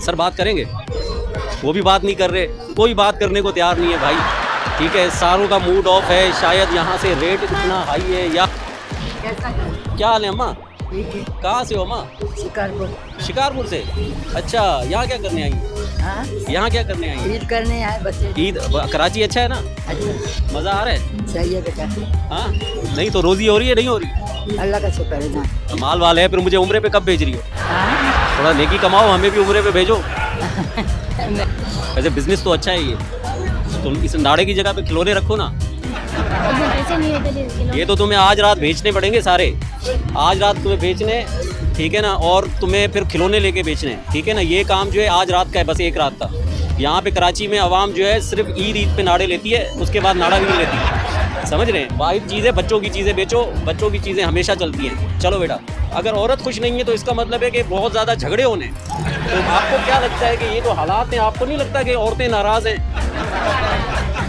Sir बात करेंगे, वो भी बात नहीं कर रहे, कोई बात करने को तैयार नहीं है भाई। ठीक है, सारों का मूड ऑफ है, शायद यहाँ से रेट इतना हाई है या क्या हाल है अम्मा? कहाँ से हो अम्मा? शिकारपुर। शिकारपुर से? अच्छा, यहाँ क्या करने आई? हाँ, यहाँ क्या करने आई? ईद करने आए बच्चे। ईद कराची अच्छा है ना? अच्छा, मज़ा आ रहा है? सही है बेटा। हाँ, नहीं तो रोज़ी हो रही है नहीं हो रही? अल्लाह का शुक्र है ना। माल वाल है, फिर मुझे उम्रे पे कब भेज रही हो? हाँ? थोड़ा नेकी कमाओ, हमें भी उम्रे पे भेजो। वैसे बिजनेस तो अच्छा है ये, तुम इस नाड़े की जगह पे खिलौने रखो ना। पैसे नहीं होते ये तो तुम्हें आज रात बेचने पड़ेंगे सारे, आज रात तुम्हें बेचने, ठीक है ना, और तुम्हें फिर खिलौने लेके बेचने, ठीक है ना। ये काम जो है आज रात का है, बस एक रात का। यहाँ पे कराची में आवाम जो है सिर्फ ईद पे नाड़े लेती है, उसके बाद नाड़ा भी नहीं लेती, समझ रहे हैं। वाहिद चीज़ है, बच्चों की चीज़ें बेचो, बच्चों की चीज़ें हमेशा चलती हैं। चलो बेटा, अगर औरत खुश नहीं है तो इसका मतलब है कि बहुत ज़्यादा झगड़े होने। तो आपको क्या लगता है कि ये तो हालात हैं, आपको नहीं लगता कि औरतें नाराज़ हैं,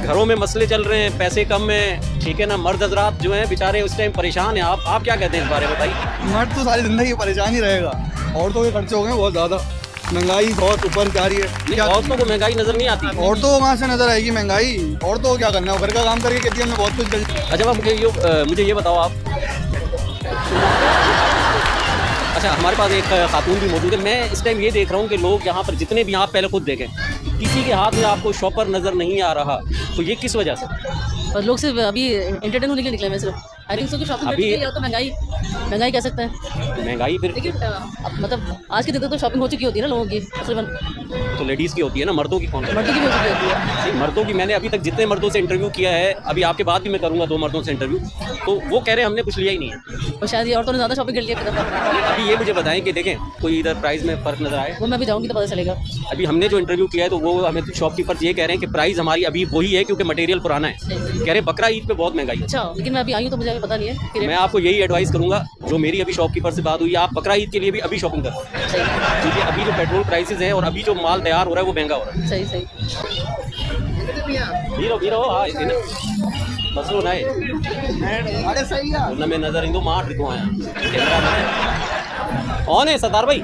घरों में मसले चल रहे हैं, पैसे कम हैं, ठीक है ना, मर्द हजरात जो हैं बेचारे उस टाइम परेशान हैं। आप क्या कहते हैं इस बारे में बताइए? मर्द तो सारी जिंदगी परेशान ही रहेगा, औरतों के खर्चे हो गए बहुत ज़्यादा, महंगाई बहुत ऊपर जा रही है। क्या औरतों को महंगाई नजर नहीं आती? औरतों को कहाँ से नजर आएगी महंगाई? औरतों को क्या करना है, वो घर का काम करके कहती है हमें बहुत कुछ चल। अच्छा अब मुझे ये बताओ आप, अच्छा हमारे पास एक खातून भी मौजूद है। मैं इस टाइम ये देख रहा हूँ कि लोग यहाँ पर जितने भी, आप पहले खुद देखें, किसी के हाथ में आपको शॉपर नज़र नहीं आ रहा, तो ये किस वजह से? और लोग सिर्फ अभी एंटरटेन होने के लिए निकले हैं सिर्फ। आई थिंक सो कि शॉपिंग अभी- या तो महंगाई कह सकते हैं। महंगाई फिर लेकिन मतलब आज के दिन तो शॉपिंग हो चुकी होती है ना लोगों की, तकरीबन तो लेडीज़ की होती है ना, मर्दों की कौन? मर्दों की भी हो चुकी होती है। नहीं, मर्दों की मैंने अभी तक जितने मर्दों से इंटरव्यू किया है, अभी आपके बाद भी मैं करूँगा 2 मर्दों से इंटरव्यू, तो वो कह रहे हैं हमने कुछ लिया ही नहीं है। और शायद ये औरतों ने ज़्यादा शॉपिंग कर लिया है अपनी तरफ। अभी ये मुझे बताएं कि देखें कोई इधर प्राइस में फ़र्क नज़र आए? वो मैं भी जाऊँगी तो पता चलेगा। अभी हमने जो इंटरव्यू किया है तो वो हमें शॉपकीपर्स ये कह रहे हैं कि प्राइस हमारी अभी वही है क्योंकि मटेरियल पुराना है। कह रहे बकरा ईद पे बहुत महंगाई है। अच्छा, लेकिन मैं अभी आई हूँ तो मुझे अभी पता नहीं है कि मैं आपको यही एडवाइस करूंगा, जो मेरी अभी शॉपकीपर से बात हुई, आप बकरा ईद के लिए भी अभी शॉपिंग करो, क्योंकि अभी जो पेट्रोल प्राइसेस हैं और अभी जो माल तैयार हो रहा है वो महंगा हो रहा है। सही सही। बीरो हाँ बस वो ना अरे सही है। में नजर इंदो मार रिको आया कैमरा कौन है सरदार भाई?